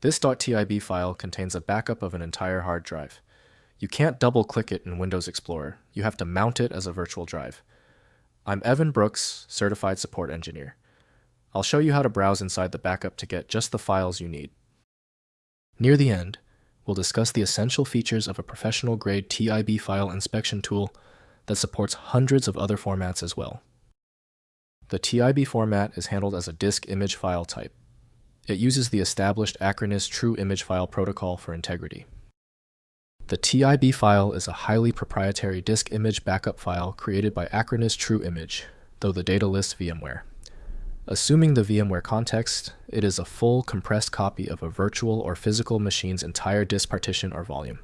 This .tib file contains a backup of an entire hard drive. You can't double-click it in Windows Explorer. You have to mount it as a virtual drive. I'm Evan Brooks, Certified Support Engineer. I'll show you how to browse inside the backup to get just the files you need. Near the end, we'll discuss the essential features of a professional-grade TIB file inspection tool that supports hundreds of other formats as well. The TIB format is handled as a disk image file type. It uses the established Acronis True Image File protocol for integrity. The TIB file is a highly proprietary disk image backup file created by Acronis True Image, though the data lists VMware. Assuming the VMware context, it is a full compressed copy of a virtual or physical machine's entire disk partition or volume.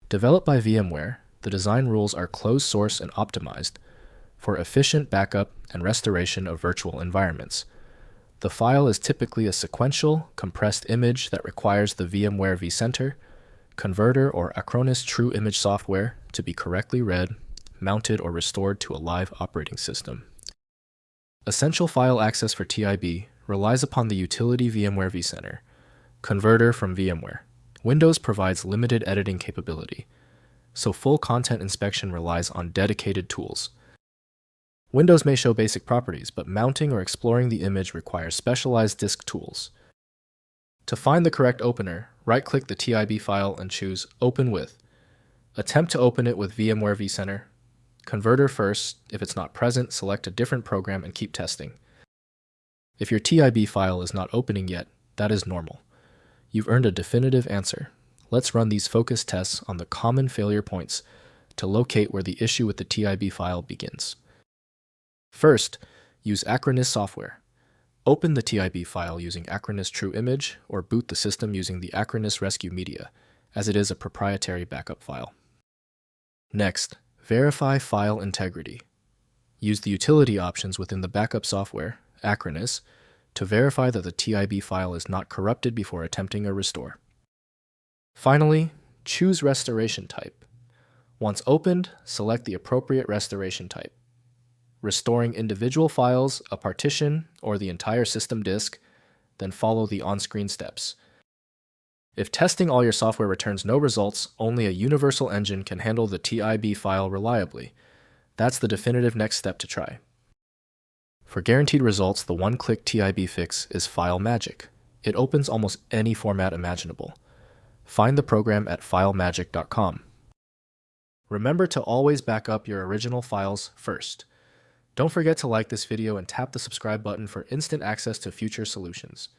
Developed by VMware, the design rules are closed source and optimized for efficient backup and restoration of virtual environments. The file is typically a sequential, compressed image that requires the VMware vCenter, converter, or Acronis True Image software to be correctly read, mounted, or restored to a live operating system. Essential file access for TIB relies upon the utility VMware vCenter, converter from VMware. Windows provides limited editing capability, so full content inspection relies on dedicated tools. Windows may show basic properties, but mounting or exploring the image requires specialized disk tools. To find the correct opener, right-click the TIB file and choose Open With. Attempt to open it with VMware vCenter. Converter first. If it's not present, select a different program and keep testing. If your TIB file is not opening yet, that is normal. You've earned a definitive answer. Let's run these focus tests on the common failure points to locate where the issue with the TIB file begins. First, use Acronis software. Open the TIB file using Acronis True Image or boot the system using the Acronis Rescue Media, as it is a proprietary backup file. Next, verify file integrity. Use the utility options within the backup software, Acronis, to verify that the TIB file is not corrupted before attempting a restore. Finally, choose restoration type. Once opened, select the appropriate restoration type. Restoring individual files, a partition, or the entire system disk, then follow the on-screen steps. If testing all your software returns no results, only a universal engine can handle the TIB file reliably. That's the definitive next step to try. For guaranteed results, the one-click TIB fix is File Magic. It opens almost any format imaginable. Find the program at filemagic.com. Remember to always back up your original files first. Don't forget to like this video and tap the subscribe button for instant access to future solutions.